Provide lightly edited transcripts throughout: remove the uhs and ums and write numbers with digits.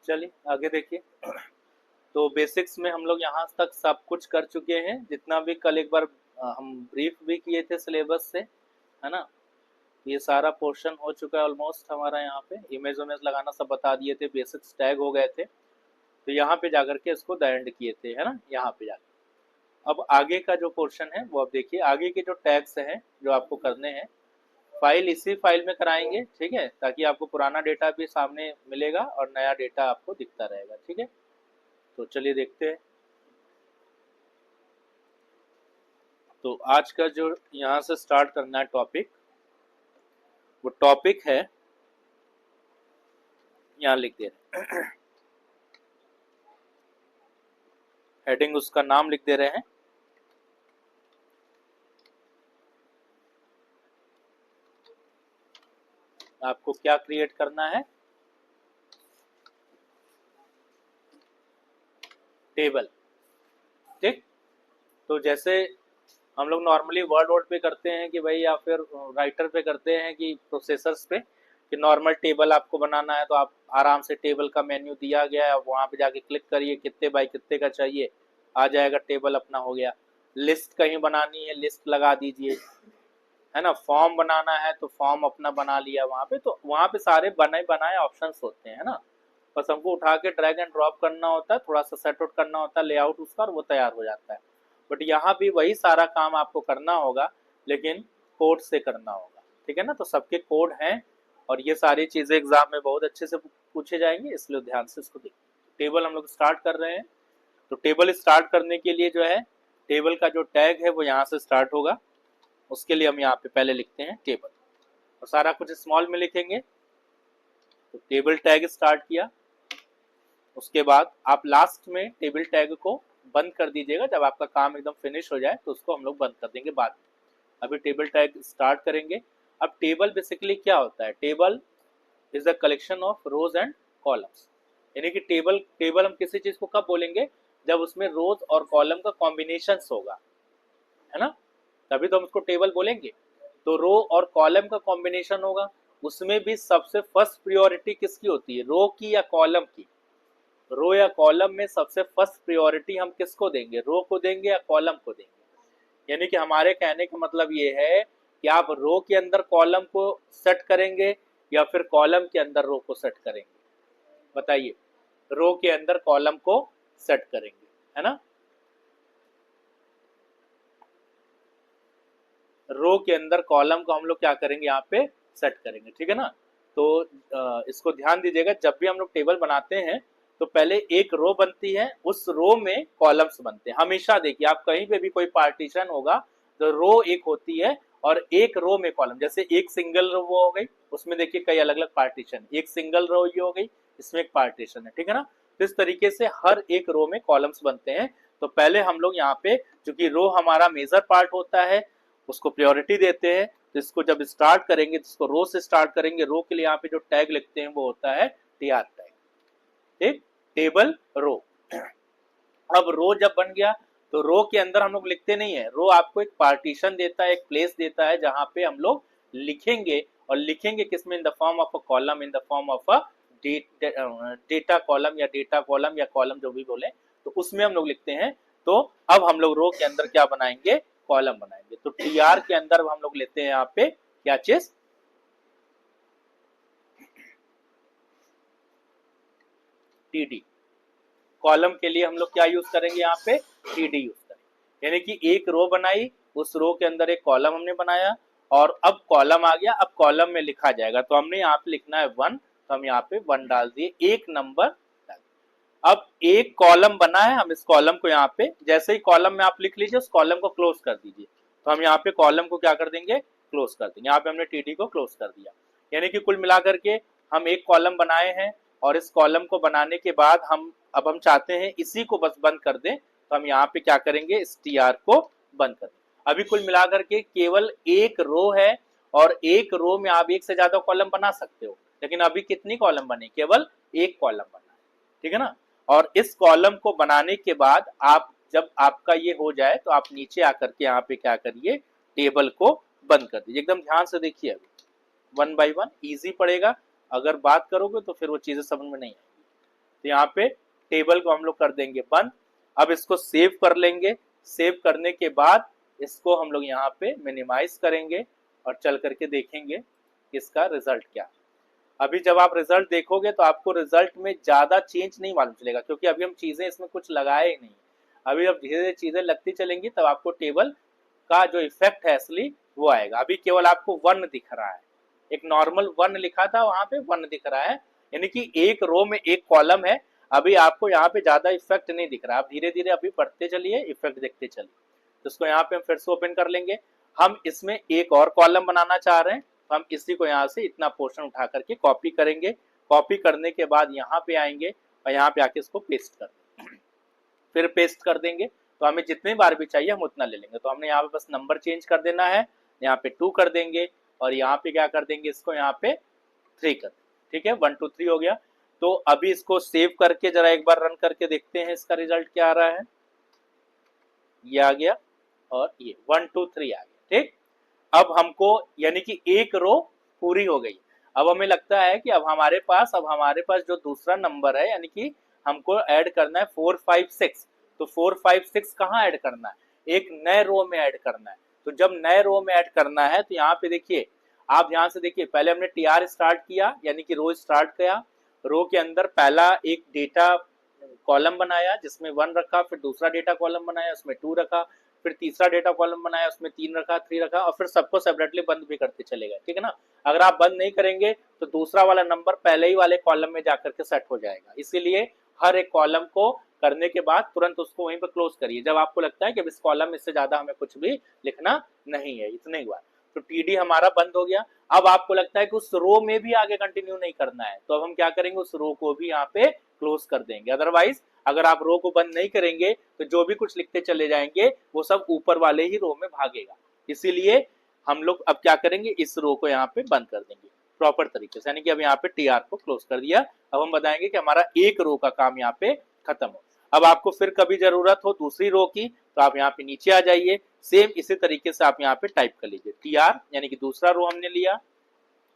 चलिए आगे देखिए। तो बेसिक्स में हम लोग यहाँ तक सब कुछ कर चुके हैं, जितना भी कल एक बार हम ब्रीफ भी किए थे सिलेबस से, है ना। ये सारा पोर्शन हो चुका है ऑलमोस्ट हमारा। यहाँ पे इमेज उमेज लगाना सब बता दिए थे, बेसिक्स टैग हो गए थे। तो यहाँ पे जाकर के इसको द एंड किए थे, है ना, यहाँ पे जाकर। अब आगे का जो पोर्शन है वो अब देखिए, आगे के जो टैग्स हैं जो आपको करने हैं, फाइल इसी फाइल में कराएंगे, ठीक है, ताकि आपको पुराना डेटा भी सामने मिलेगा और नया डेटा आपको दिखता रहेगा, ठीक है। तो चलिए देखते हैं। तो आज का जो यहाँ से स्टार्ट करना है टॉपिक, वो टॉपिक है, यहाँ लिख दे रहे हैं हेडिंग, उसका नाम लिख दे रहे हैं आपको क्या क्रिएट करना है, टेबल, ठीक। तो जैसे हम लोग नॉर्मली वर्ड पे करते हैं कि भाई, या फिर राइटर पे करते हैं कि प्रोसेसर्स पे, कि नॉर्मल टेबल आपको बनाना है तो आप आराम से टेबल का मेन्यू दिया गया है, वहां पे जाके क्लिक करिए, कितने बाई कितने का चाहिए, आ जाएगा, टेबल अपना हो गया। लिस्ट कहीं बनानी है, लिस्ट लगा दीजिए, है ना। फॉर्म बनाना है तो फॉर्म अपना बना लिया वहां पे। तो वहां पे सारे बने बनाए ऑप्शंस होते हैं ना, बस हमको उठा के ड्रैग एंड ड्रॉप करना होता है, थोड़ा सा सेट आउट करना होता है लेआउट उसका, और वो तैयार हो जाता है। बट यहाँ भी वही सारा काम आपको करना होगा, लेकिन कोड से करना होगा, ठीक है ना। तो सबके कोड हैं, और ये सारी चीजें एग्जाम में बहुत अच्छे से पूछे जाएंगे, इसलिए ध्यान से इसको देखिए। टेबल हम लोग स्टार्ट कर रहे हैं। तो टेबल स्टार्ट करने के लिए जो है, टेबल का जो टैग है वो यहाँ से स्टार्ट होगा। उसके लिए हम यहाँ पे पहले लिखते हैं टेबल, और सारा कुछ स्मॉल में लिखेंगे। तो टेबल टैग स्टार्ट किया, उसके बाद आप लास्ट में टेबल टैग को बंद कर दीजिएगा। जब आपका काम एकदम फिनिश हो जाए तो उसको हम लोग बंद कर देंगे बाद में। अभी टेबल टैग स्टार्ट करेंगे। अब टेबल बेसिकली क्या होता है, table is the collection of rose and columns. यानी कि टेबल, टेबल हम किसी चीज को कब बोलेंगे, जब उसमें रोज और कॉलम का कॉम्बिनेशन होगा, है ना, तभी तो हम उसको टेबल बोलेंगे। तो रो और कॉलम का कॉम्बिनेशन होगा, उसमें भी सबसे फर्स्ट प्रायोरिटी किसकी होती है, रो की या कॉलम की। रो या कॉलम में सबसे फर्स्ट प्रायोरिटी हम किसको देंगे, रो को देंगे या कॉलम को देंगे। यानी कि हमारे कहने का मतलब ये है कि आप रो के अंदर कॉलम को सेट करेंगे या फिर कॉलम के अंदर रो को सेट करेंगे, बताइए। रो के अंदर कॉलम को सेट करेंगे, है ना। रो के अंदर कॉलम को हम लोग क्या करेंगे, यहाँ पे सेट करेंगे, ठीक है ना। तो इसको ध्यान दीजिएगा, जब भी हम लोग टेबल बनाते हैं तो पहले एक रो बनती है, उस रो में कॉलम्स बनते हैं हमेशा। देखिए आप कहीं पे भी कोई पार्टीशन होगा तो रो एक होती है, और एक रो में कॉलम, जैसे एक सिंगल रो हो गई, उसमें देखिए कई अलग अलग पार्टीशन, एक सिंगल रो ये हो गई, इसमें एक पार्टीशन है, ठीक है ना। तो इस तरीके से हर एक रो में कॉलम्स बनते हैं। तो पहले हम लोग यहाँ पे, चूंकि रो हमारा मेजर पार्ट होता है, उसको प्रायोरिटी देते हैं। तो इसको जब स्टार्ट करेंगे तो इसको रो से स्टार्ट करेंगे। रो के लिए यहाँ पे जो टैग लिखते हैं वो होता है टीआर टैग, ठीक, टेबल रो। अब रो जब बन गया तो रो के अंदर हम लोग लिखते नहीं है, रो आपको एक पार्टीशन देता है, एक प्लेस देता है जहां पे हम लोग लिखेंगे। और लिखेंगे किसमें, in the form of a column, in the form of a data column या डेटा कॉलम या कॉलम जो भी बोले, तो उसमें हम लोग लिखते हैं। तो अब हम लोग रो के अंदर क्या बनाएंगे, कॉलम बनाएंगे। तो टीआर के अंदर हम लोग लेते हैं यहाँ पे क्या चीज, टीडी। कॉलम के लिए हम लोग क्या यूज करेंगे, यहाँ पे टीडी यूज करेंगे। यानी कि एक रो बनाई, उस रो के अंदर एक कॉलम हमने बनाया, और अब कॉलम आ गया, अब कॉलम में लिखा जाएगा। तो हमने यहाँ पे लिखना है 1, तो हम यहाँ पे 1 डाल दिए, एक नंबर। अब एक कॉलम बना है, हम इस कॉलम को यहाँ पे, जैसे ही कॉलम में आप लिख लीजिए, उस कॉलम को क्लोज कर दीजिए। तो हम यहाँ पे कॉलम को क्या कर देंगे, क्लोज कर देंगे। यहाँ पे हमने टीडी को क्लोज कर दिया। यानी कि कुल मिलाकर के हम एक कॉलम बनाए हैं, और इस कॉलम को बनाने के बाद अब हम चाहते हैं इसी को बस बंद कर दें। तो हम यहाँ पे क्या करेंगे, इस टीआर को बंद कर दें। अभी कुल मिलाकर के केवल एक रो है, और एक रो में आप एक से ज्यादा कॉलम बना सकते हो, लेकिन अभी कितनी कॉलम बने, केवल एक कॉलम बना है, ठीक है ना। और इस कॉलम को बनाने के बाद आप, जब आपका ये हो जाए तो आप नीचे आकर के यहाँ पे क्या करिए, टेबल को बंद कर दीजिए। एकदम ध्यान से देखिए, अभी 1 बाय 1 इजी पड़ेगा। अगर बात करोगे तो फिर वो चीजें समझ में नहीं आएगी। तो यहाँ पे टेबल को हम लोग कर देंगे बंद। अब इसको सेव कर लेंगे। सेव करने के बाद इसको हम लोग यहाँ पे मिनिमाइज करेंगे और चल करके देखेंगे इसका रिजल्ट क्या। अभी जब आप रिजल्ट देखोगे तो आपको रिजल्ट में ज्यादा चेंज नहीं मालूम चलेगा, क्योंकि अभी हम चीजें इसमें कुछ लगाए ही नहीं। अभी जब धीरे धीरे चीजें लगती चलेंगी तब आपको टेबल का जो इफेक्ट है असली वो आएगा। अभी केवल आपको 1 दिख रहा है, एक नॉर्मल 1 लिखा था वहां पे 1 दिख रहा है, यानी कि एक रो में एक कॉलम है। अभी आपको यहाँ पे ज्यादा इफेक्ट नहीं दिख रहा, आप धीरे धीरे अभी बढ़ते चलिए, इफेक्ट देखते चलिए। तो इसको यहाँ पे हम फिर से ओपन कर लेंगे। हम इसमें एक और कॉलम बनाना चाह रहे हैं, तो हम इसी को यहाँ से इतना पोर्शन उठा करके कॉपी करेंगे। कॉपी करने के बाद यहाँ पे आएंगे और यहाँ पे आके इसको पेस्ट कर देंगे। फिर पेस्ट कर देंगे तो हमें जितने बार भी चाहिए हम उतना ले लेंगे। तो हमने यहाँ पे बस नंबर चेंज कर देना है, यहाँ पे 2 कर देंगे और यहाँ पे क्या कर देंगे, इसको यहाँ पे 3 कर देंगे। ठीक है, 1 2 3 हो गया। तो अभी इसको सेव करके जरा एक बार रन करके देखते हैं इसका रिजल्ट क्या आ रहा है। ये आ गया और ये 1 2 3 आ गया। ठीक, अब हमको यानी कि एक रो पूरी हो गई। अब हमें लगता है कि अब हमारे पास जो दूसरा नंबर है, यानी कि हमको ऐड करना है 4 5 6। तो 4 5 6 कहाँ ऐड करना है, एक नए रो में ऐड करना है। तो जब नए रो में ऐड करना है तो यहाँ पे देखिए, आप ध्यान से देखिए, पहले हमने टीआर स्टार्ट किया, यानी कि रो स्टार्ट किया। रो के अंदर पहला एक डेटा कॉलम बनाया जिसमें 1 रखा, फिर दूसरा डेटा कॉलम बनाया उसमें 2 रखा, फिर तीसरा डेटा कॉलम बनाया उसमें 3 रखा, 3 रखा, और फिर सबको सेपरेटली बंद भी करते चले गए। ठीक है ना, अगर आप बंद नहीं करेंगे तो दूसरा वाला नंबर पहले ही वाले कॉलम में जाकर के सेट हो जाएगा। इसीलिए हर एक कॉलम को करने के बाद तुरंत उसको वहीं पर क्लोज करिए जब आपको लगता है कि अब इस कॉलम में इससे ज्यादा हमें कुछ भी लिखना नहीं है, इतने ही बार। तो टीडी हमारा बंद हो गया। अब आपको लगता है कि उस रो में भी आगे कंटिन्यू नहीं करना है, तो अब हम क्या करेंगे, उस रो को भी यहाँ पे क्लोज कर देंगे। अदरवाइज अगर आप रो को बंद नहीं करेंगे तो जो भी कुछ लिखते चले जाएंगे वो सब ऊपर वाले ही रो में भागेगा। इसीलिए हम लोग अब क्या करेंगे, इस रो को यहाँ पे बंद कर देंगे प्रॉपर तरीके से, यानी कि अब यहाँ पे टीआर को क्लोज कर दिया। अब हम बताएंगे कि हमारा एक रो का काम यहाँ पे खत्म हो। अब आपको फिर कभी जरूरत हो दूसरी रो की तो आप यहाँ पे नीचे आ जाइए, सेम इसी तरीके से आप यहाँ पे टाइप कर लीजिए टीआर, यानी कि दूसरा रो हमने लिया।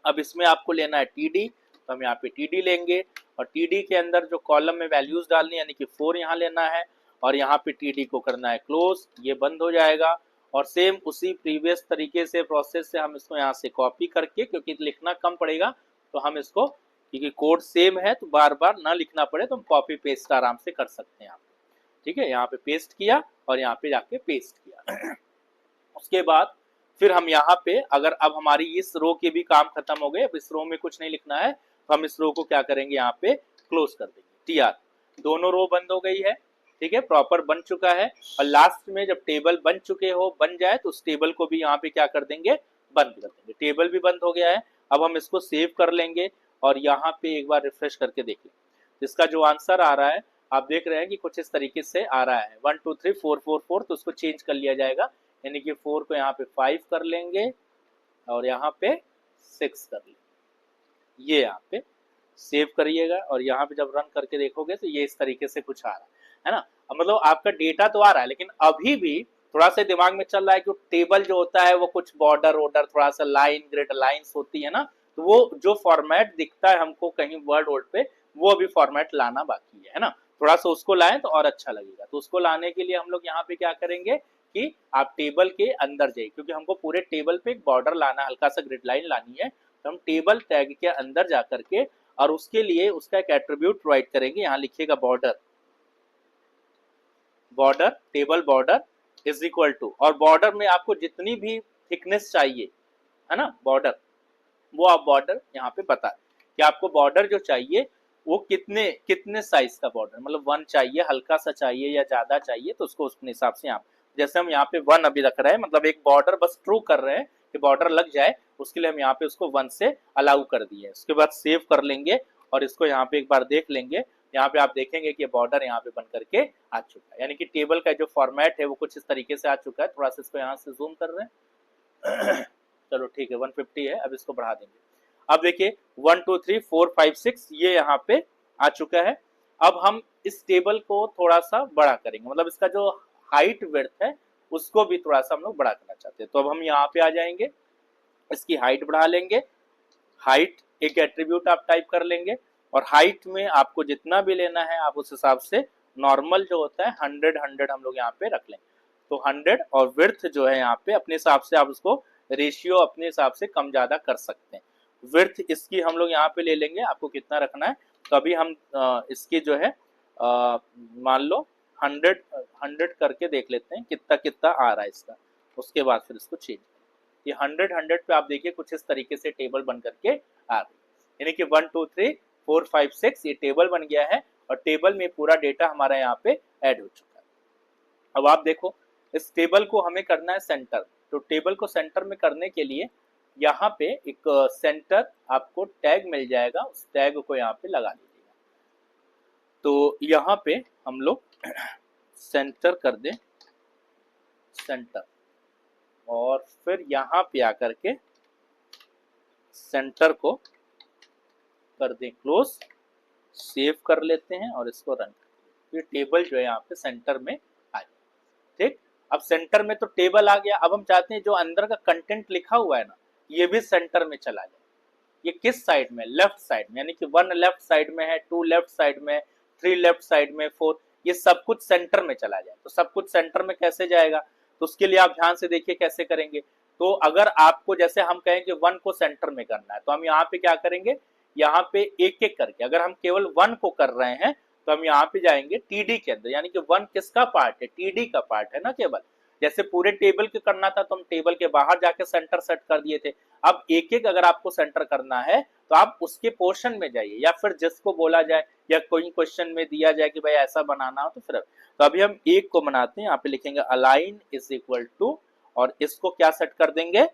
अब इसमें आपको लेना है टीडी, तो हम यहाँ पे टीडी लेंगे और टीडी के अंदर जो कॉलम में वैल्यूज डालनी है, यानी कि 4 यहाँ लेना है और यहाँ पे टीडी को करना है क्लोज, ये बंद हो जाएगा। और सेम उसी प्रीवियस तरीके से प्रोसेस से हम इसको यहाँ से कॉपी करके, क्योंकि लिखना कम पड़ेगा तो हम इसको, क्योंकि कोड सेम है तो बार बार ना लिखना पड़े तो हम कॉपी पेस्ट आराम से कर सकते हैं यहाँ पे। ठीक है, यहाँ पे पेस्ट किया और यहाँ पे जाके पेस्ट किया। उसके बाद फिर हम यहाँ पे, अगर अब हमारी इस रो के भी काम खत्म हो गए, अब इस रो में कुछ नहीं लिखना है, तो हम इस रो को क्या करेंगे, यहाँ पे क्लोज कर देंगे टीआर। दोनों रो बंद हो गई है। ठीक है, प्रॉपर बन चुका है। और लास्ट में जब टेबल बन चुके हो, बन जाए, तो उस टेबल को भी यहाँ पे क्या कर देंगे, बंद कर देंगे। टेबल भी बंद हो गया है। अब हम इसको सेव कर लेंगे और यहाँ पे एक बार रिफ्रेश करके देख लें। इसका जो आंसर आ रहा है आप देख रहे हैं कि कुछ इस तरीके से आ रहा है 1 2 3 4 4 4। तो उसको चेंज कर लिया जाएगा, यानी कि 4 को यहाँ पे 5 कर लेंगे और यहाँ पे 6 कर लेंगे। ये यहाँ पे सेव करिएगा और यहाँ पे जब रन करके देखोगे तो ये इस तरीके से कुछ आ रहा है ना। मतलब आपका डेटा तो आ रहा है, लेकिन अभी भी थोड़ा सा दिमाग में चल रहा है कि टेबल जो होता है वो कुछ बॉर्डर वॉर्डर, थोड़ा सा लाइन ग्रिड लाइन्स होती है ना, तो वो जो फॉर्मेट दिखता है हमको कहीं वर्ड वोर्ड पे, वो अभी फॉर्मेट लाना बाकी है ना। थोड़ा सा उसको लाएं तो और अच्छा लगेगा। तो उसको लाने के लिए हम लोग यहाँ पे क्या करेंगे कि आप टेबल के अंदर जाइए, क्योंकि हमको पूरे टेबल पे एक बॉर्डर लाना है, हल्का सा ग्रिड लाइन लानी है। तो हम टेबल टैग के अंदर जा करके और उसके लिए उसका एक एट्रीब्यूट प्रोवाइड करेंगे। यहाँ लिखिएगा border, border table border is equal to, और बॉर्डर में आपको जितनी भी थिकनेस चाहिए है ना बॉर्डर, वो आप बॉर्डर यहाँ पे बता कि आपको बॉर्डर जो चाहिए वो कितने कितने साइज का बॉर्डर, मतलब 1 चाहिए, हल्का सा चाहिए या ज्यादा चाहिए, तो उसको उसके हिसाब से आप, जैसे हम यहाँ पे 1 अभी रख रहे हैं, मतलब एक बॉर्डर बस ट्रू कर रहे हैं कि बॉर्डर लग जाए, उसके लिए हम यहाँ पे उसको 1 से अलाउ कर दिए। उसके बाद सेव कर लेंगे और इसको यहाँ पे एक बार देख लेंगे। यहाँ पे आप देखेंगे कि बॉर्डर यहाँ पे बन करके आ चुका है, यानी कि टेबल का जो फॉर्मेट है वो कुछ इस तरीके से आ चुका है। थोड़ा सा इसको यहाँ से जूम कर रहे हैं। चलो ठीक है, 150 है, अब इसको बढ़ा देंगे। अब देखिए 1 2 3 4 5 6 ये यहाँ पे आ चुका है। अब हम इस टेबल को थोड़ा सा बड़ा करेंगे, मतलब इसका जो हाइट विड्थ है उसको भी थोड़ा सा हम लोग बड़ा करना चाहते हैं। तो अब हम यहाँ पे आ जाएंगे, इसकी हाइट बढ़ा लेंगे। हाइट एक एट्रीब्यूट आप टाइप कर लेंगे, और हाइट में आपको जितना भी लेना है आप उस हिसाब से नॉर्मल जो होता है 100 हम लोग यहाँ पे रख लें। तो 100 और विड्थ जो है यहाँ पे अपने हिसाब से आप उसको रेशियो अपने हिसाब से कम ज्यादा कर सकते हैं। विड्थ इसकी हम लोग यहाँ पे ले लेंगे, आपको कितना रखना है। तो अभी हम इसकी जो है मान लो 100 करके देख लेते हैं कितना कितना आ रहा है इसका, उसके बाद फिर इसको चेंज। ये 100 पे आप देखिए कुछ इस तरीके से टेबल बन करके आ रही है, यानी कि 1 2 3 4 5 6 ये टेबल बन गया है और टेबल में पूरा डेटा हमारा यहाँ पे ऐड हो चुका है। अब आप देखो इस टेबल को हमें करना है सेंटर, तो टेबल को सेंटर में करने के लिए यहाँ पे एक सेंटर आपको टैग मिल जाएगा, उस टैग को यहाँ पे लगा दीजिएगा। तो यहाँ पे हम लोग सेंटर कर दें, सेंटर, और फिर यहाँ पे आकर के सेंटर को कर दें क्लोज, सेव कर लेते हैं और इसको रन। ये टेबल जो है यहाँ पे सेंटर में आ गया। ठीक, अब सेंटर में तो टेबल आ गया, अब हम चाहते हैं जो अंदर का कंटेंट लिखा हुआ है ना ये भी सेंटर में चला जाए। ये किस साइड में? लेफ्ट साइड में, यानी कि 1 लेफ्ट साइड में है, 2 लेफ्ट साइड में, 3 लेफ्ट साइड में, 4, ये सब कुछ सेंटर में चला जाए। तो सब कुछ सेंटर में कैसे जाएगा, तो उसके लिए आप ध्यान से देखिए कैसे करेंगे। तो अगर आपको जैसे हम कहें कि 1 को सेंटर में करना है तो हम यहाँ पे क्या करेंगे, यहाँ पे एक एक करके, अगर हम केवल 1 को कर रहे हैं तो हम यहाँ पे जाएंगे टीडी के अंदर, यानी कि 1 किसका पार्ट है, टीडी का पार्ट है ना केवल। जैसे पूरे टेबल के करना था तो हम टेबल के बाहर जाके सेंटर सेट कर दिए थे। अब एक एक अगर आपको सेंटर करना है तो आप उसके पोर्शन में जाइए, या फिर जिसको बोला जाए या कोई क्वेश्चन में दिया जाए कि भाई ऐसा बनाना हो तो फिर। तो अभी हम एक को बनाते हैं, यहाँ पे लिखेंगे अलाइन इज इक्वल टू, और इसको क्या सेट कर देंगे,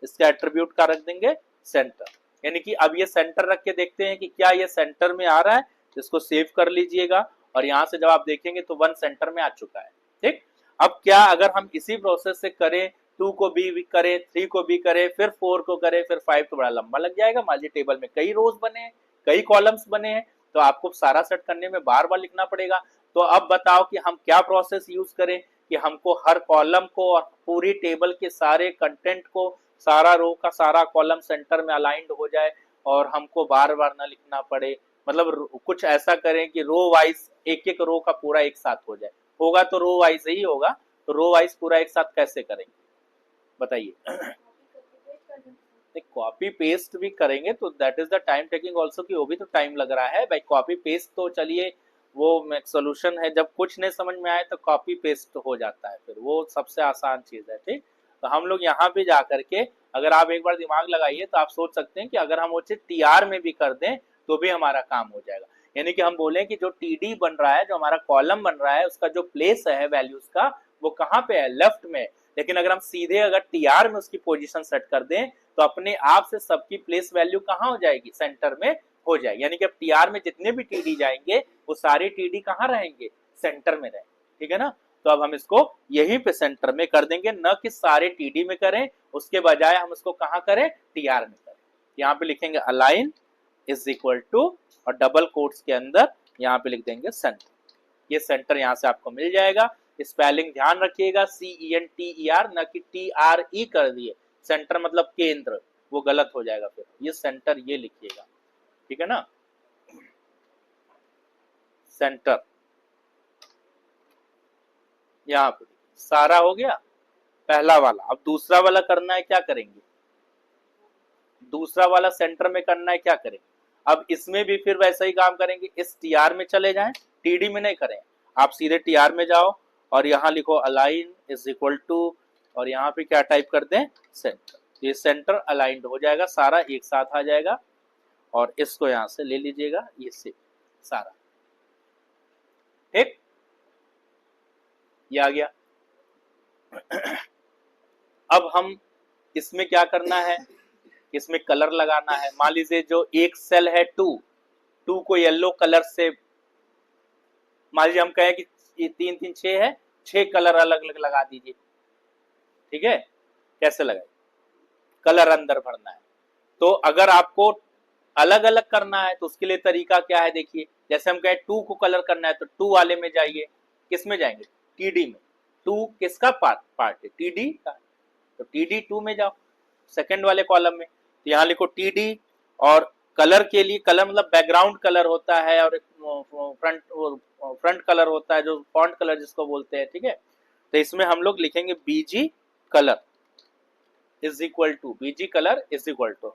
इसका एट्रीब्यूट का रख देंगे सेंटर, यानी कि अब ये सेंटर रख के देखते हैं कि क्या ये सेंटर में आ रहा है। इसको सेव कर लीजिएगा और यहाँ से जब आप देखेंगे तो 1 सेंटर में आ चुका है। ठीक, अब क्या अगर हम इसी प्रोसेस से करें, 2 को भी करें, 3 को भी करें, फिर 4 को करें, फिर 5, तो बड़ा लंबा लग जाएगा। मान लीजिए टेबल में कई रोज बने हैं, कई कॉलम्स बने हैं, तो आपको सारा सेट करने में बार बार लिखना पड़ेगा। तो अब बताओ कि हम क्या प्रोसेस यूज करें कि हमको हर कॉलम को और पूरी टेबल के सारे कंटेंट को, सारा रो का सारा कॉलम सेंटर में अलाइंड हो जाए और हमको बार बार ना लिखना पड़े। मतलब कुछ ऐसा करें कि रो वाइज एक एक रो का पूरा एक साथ हो जाए। होगा तो रो वाइज ही होगा, तो रो वाइज पूरा एक साथ कैसे करेंगे बताइए। कॉपी पेस्ट भी करेंगे तो that is the time taking also, कि वो भी तो टाइम लग रहा है भाई। कॉपी पेस्ट तो चलिए वो सोल्यूशन है, जब कुछ नहीं समझ में आए तो कॉपी पेस्ट हो जाता है, फिर वो सबसे आसान चीज है। ठीक, तो हम लोग यहाँ पे जा करके अगर आप एक बार दिमाग लगाइए तो आप सोच सकते हैं कि अगर हम वो चीज टीआर में भी कर दें तो भी हमारा काम हो जाएगा। यानी कि हम बोले कि जो टीडी बन रहा है, जो हमारा कॉलम बन रहा है, उसका जो प्लेस है वैल्यूज का वो कहाँ पे है, लेफ्ट में। लेकिन अगर हम सीधे अगर टीआर में उसकी पोजीशन सेट कर दें तो अपने आप से सबकी प्लेस वैल्यू कहाँ हो जाएगी, सेंटर में हो जाएगी। यानी कि अब टीआर में जितने भी टीडी जाएंगे वो सारे टीडी कहाँ रहेंगे, सेंटर में रहेंगे। ठीक है ना, तो अब हम इसको यहीं पे सेंटर में कर देंगे, न कि सारे टीडी में करें, उसके बजाय हम इसको कहाँ करें, टीआर में करें। यहाँ पे लिखेंगे अलाइन इज इक्वल टू और डबल कोट्स के अंदर यहाँ पे लिख देंगे सेंटर। ये सेंटर यहाँ से आपको मिल जाएगा। स्पेलिंग ध्यान रखिएगा, CENTER न कि TRE कर दिए, सेंटर मतलब केंद्र, वो गलत हो जाएगा। फिर ये सेंटर ये लिखिएगा, ठीक है ना, सेंटर। यहाँ पे सारा हो गया पहला वाला। अब दूसरा वाला करना है, क्या करेंगे, दूसरा वाला सेंटर में करना है, क्या करेंगे। अब इसमें भी फिर वैसा ही काम करेंगे, इस टीआर में चले जाएं, टीडी में नहीं करें, आप सीधे टीआर में जाओ और यहाँ लिखो अलाइन इज इक्वल टू, और यहाँ पे क्या टाइप कर दें, सेंटर। ये सेंटर अलाइंड हो जाएगा, सारा एक साथ आ जाएगा। और इसको यहाँ से ले लीजिएगा, ये से सारा, ठीक, ये आ गया। अब हम इसमें क्या करना है, इसमें कलर लगाना है। मान लीजिए जो एक सेल है 2 को येलो कलर से, मान लीजिए हम कहें कि 3 3 6 है, 6 कलर अलग अलग लगा दीजिए। ठीक है, कैसे लगाए, कलर अंदर भरना है। तो अगर आपको अलग अलग करना है तो उसके लिए तरीका क्या है, देखिए। जैसे हम कहें 2 को कलर करना है तो 2 वाले में जाइए, किस में जाएंगे, टीडी में। 2 किसका पार्ट है, टीडी का, तो टीडी 2 में जाओ, सेकंड वाले कॉलम में। तो यहाँ लिखो टीडी और कलर के लिए, कलर मतलब बैकग्राउंड कलर होता है और एक फ्रंट कलर होता है जो फॉन्ट कलर जिसको बोलते हैं, ठीक है। तो इसमें हम लोग लिखेंगे BG colour is equal to, BG colour is equal to,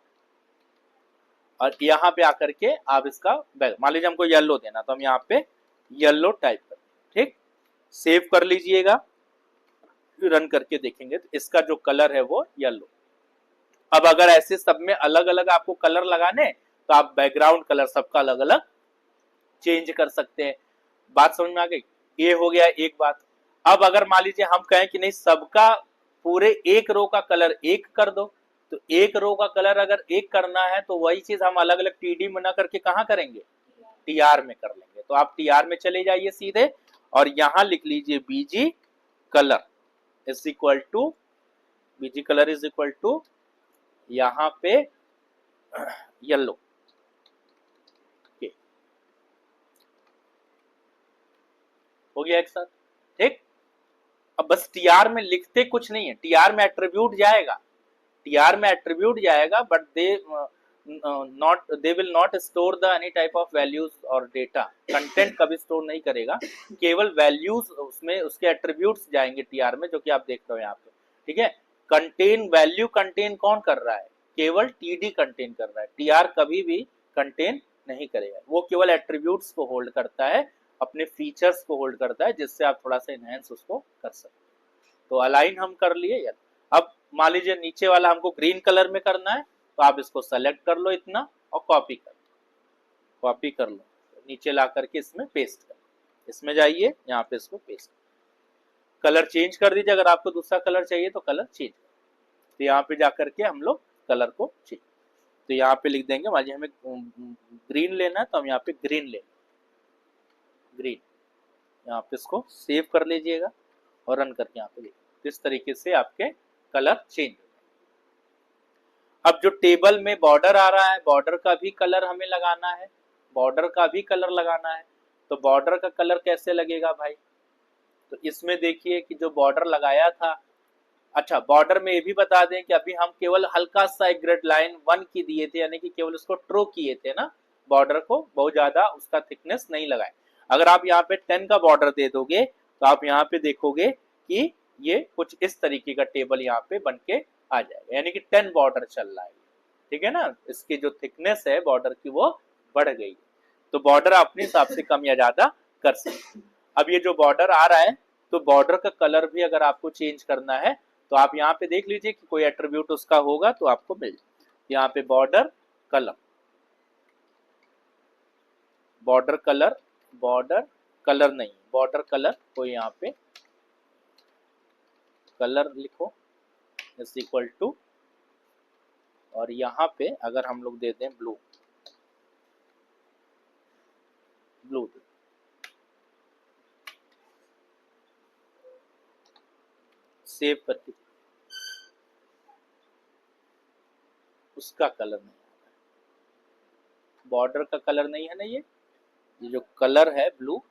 और यहाँ पे आकर के आप इसका मान लीजिए हमको येलो देना, तो हम यहाँ पे येलो टाइप कर, ठीक, सेव कर लीजिएगा, रन करके देखेंगे तो इसका जो कलर है वो येलो। अब अगर ऐसे सब में अलग अलग आपको कलर लगाने तो आप बैकग्राउंड कलर सबका अलग अलग चेंज कर सकते हैं। बात समझ में आ गई? ये हो गया एक बात। अब अगर मान लीजिए हम कहें कि नहीं सबका पूरे एक रो का कलर एक कर दो, तो एक रो का कलर अगर एक करना है तो वही चीज हम अलग अलग टीडी में ना करके कहाँ करेंगे, टीआर में कर लेंगे। तो आप टीआर में चले जाइए सीधे और यहां लिख लीजिए BG colour is equal to, BG colour is equal to यहां पे येलो, हो गया एक साथ, ठीक। अब बस टीआर में लिखते कुछ नहीं है, टीआर में एट्रीब्यूट जाएगा, टीआर में एट्रीब्यूट जाएगा, but they will not store the any type of values और डेटा, कंटेंट कभी स्टोर नहीं करेगा, केवल वैल्यूज उसमें उसके एट्रीब्यूट्स जाएंगे टीआर में, जो कि आप देख रहे हो यहाँ पे, ठीक है। कंटेन, वैल्यू कंटेन कौन कर रहा है, केवल टीडी कंटेन कर रहा है, टीआर कभी भी कंटेन नहीं करेगा, वो केवल एट्रीब्यूट्स को होल्ड करता है, अपने फीचर्स को होल्ड करता है, जिससे आप थोड़ा सा इनहेंस उसको कर सकते। तो अलाइन हम कर लिए यार। अब मान लीजिए नीचे वाला हमको ग्रीन कलर में करना है, तो आप इसको सेलेक्ट कर लो इतना और कॉपी कर लो, कॉपी कर लो, नीचे ला करके इसमें पेस्ट कर, इसमें जाइए यहाँ पे इसको पेस्ट, कलर चेंज कर दीजिए, अगर आपको दूसरा कलर चाहिए तो कलर चेंज, तो यहाँ पे जाकर के हम लोग कलर को चेंज, तो यहाँ पे लिख देंगे मान लीजिए हमें ग्रीन लेना है, तो हम यहाँ पे ग्रीन ले, ग्रीन, यहाँ पे इसको सेव कर लीजिएगा और रन करके यहाँ पे देखिए, इस तरीके से आपके कलर चेंज हो। अब जो टेबल में बॉर्डर आ रहा है, बॉर्डर का भी कलर हमें लगाना है, बॉर्डर का भी कलर लगाना है, तो बॉर्डर का कलर कैसे लगेगा भाई, तो इसमें देखिए कि जो बॉर्डर लगाया था, अच्छा बॉर्डर में ये भी बता दें कि अभी हम केवल हल्का सा एक ग्रिड लाइन 1 की दिए थे, यानी कि केवल उसको ट्रो किए थे ना, बॉर्डर को बहुत ज्यादा उसका थिकनेस नहीं लगाए। अगर आप यहाँ पे 10 का बॉर्डर दे दोगे तो आप यहाँ पे देखोगे कि ये कुछ इस तरीके का टेबल यहाँ पे बन के आ जाएगा, यानी कि 10 बॉर्डर चल रहा है, ठीक है ना, इसकी जो थिकनेस है बॉर्डर की वो बढ़ गई, तो बॉर्डर अपने हिसाब से कम या ज्यादा कर सकते। अब ये जो बॉर्डर आ रहा है, तो बॉर्डर का कलर भी अगर आपको चेंज करना है तो आप यहाँ पे देख लीजिए कि कोई एट्रीब्यूट उसका होगा तो आपको मिल जाए, यहाँ पे border colour, border colour, border colour नहीं, बॉर्डर कलर कोई यहाँ पे कलर लिखो इज इक्वल टू, और यहाँ पे अगर हम लोग दे दें ब्लू, ब्लू सेव करके, उसका कलर नहीं आता है, बॉर्डर का कलर नहीं है ना, ये जो कलर है ब्लू,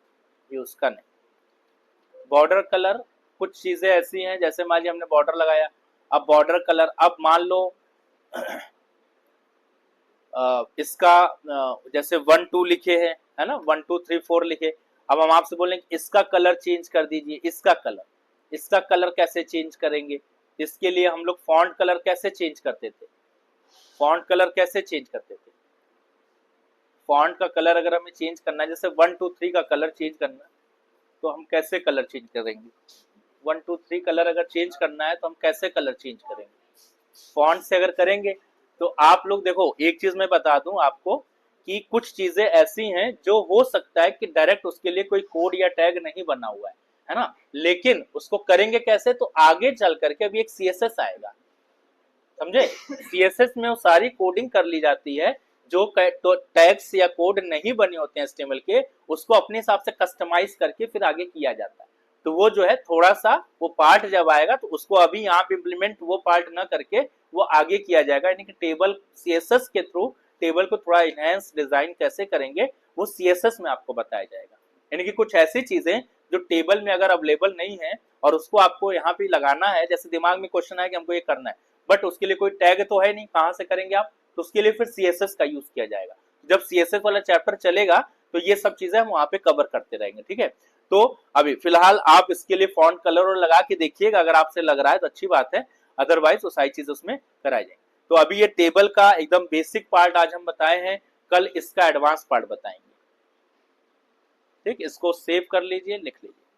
ये उसका नहीं। बॉर्डर कलर कुछ चीजें ऐसी हैं, जैसे मान लीजिए हमने बॉर्डर लगाया, अब बॉर्डर कलर, अब मान लो इसका जैसे 1 2 लिखे है ना, 1 2 3 4 लिखे, अब हम आपसे बोलेंगे इसका कलर चेंज कर दीजिए, इसका कलर कैसे चेंज करेंगे, इसके लिए हम लोग फॉन्ट कलर कैसे चेंज करते थे, फॉन्ट कलर कैसे चेंज करते थे, फॉन्ट का कलर अगर हमें चेंज करना है, जैसे 1 2 3 का कलर चेंज करना है, तो हम कैसे कलर चेंज करेंगे, 1 2 3 कलर अगर चेंज करना है तो हम कैसे कलर चेंज करेंगे, फॉन्ट से अगर करेंगे। तो आप लोग देखो, एक चीज मैं बता दूं आपको कि कुछ चीजें ऐसी हैं जो हो सकता है कि डायरेक्ट उसके लिए कोई कोड या टैग नहीं बना हुआ है ना, लेकिन उसको करेंगे कैसे, तो आगे चल करके अभी एक CSS आएगा, समझे, CSS में वो सारी कोडिंग कर ली जाती है, जो टैग्स या कोड नहीं बने होते हैं HTML के, उसको अपने हिसाब से कस्टमाइज करके फिर आगे किया जाता है। तो वो जो है थोड़ा सा वो पार्ट जब आएगा तो उसको अभी यहाँ पे इम्प्लीमेंट वो पार्ट ना करके वो आगे किया जाएगा, यानी कि टेबल CSS के थ्रू टेबल को थोड़ा इनहेंस डिजाइन कैसे करेंगे वो CSS में आपको बताया जाएगा। यानी कि कुछ ऐसी चीजें जो टेबल में अगर अवेलेबल नहीं है और उसको आपको यहाँ पे लगाना है, जैसे दिमाग में क्वेश्चन है कि हमको ये करना है, बट उसके लिए कोई टैग तो है नहीं, कहाँ से करेंगे आप, तो उसके लिए फिर CSS का यूज किया जाएगा। जब CSS वाला चैप्टर चलेगा तो ये सब चीजें हम वहां पे कवर करते रहेंगे, ठीक है। तो अभी फिलहाल आप इसके लिए फॉन्ट कलर और लगा के देखिएगा, अगर आपसे लग रहा है तो अच्छी बात है, अदरवाइज वो सारी चीज उसमें कराई जाएंगे। तो अभी ये टेबल का एकदम बेसिक पार्ट आज हम बताए हैं, कल इसका एडवांस पार्ट बताएंगे। ठीक, इसको सेव कर लीजिए, लिख लीजिए।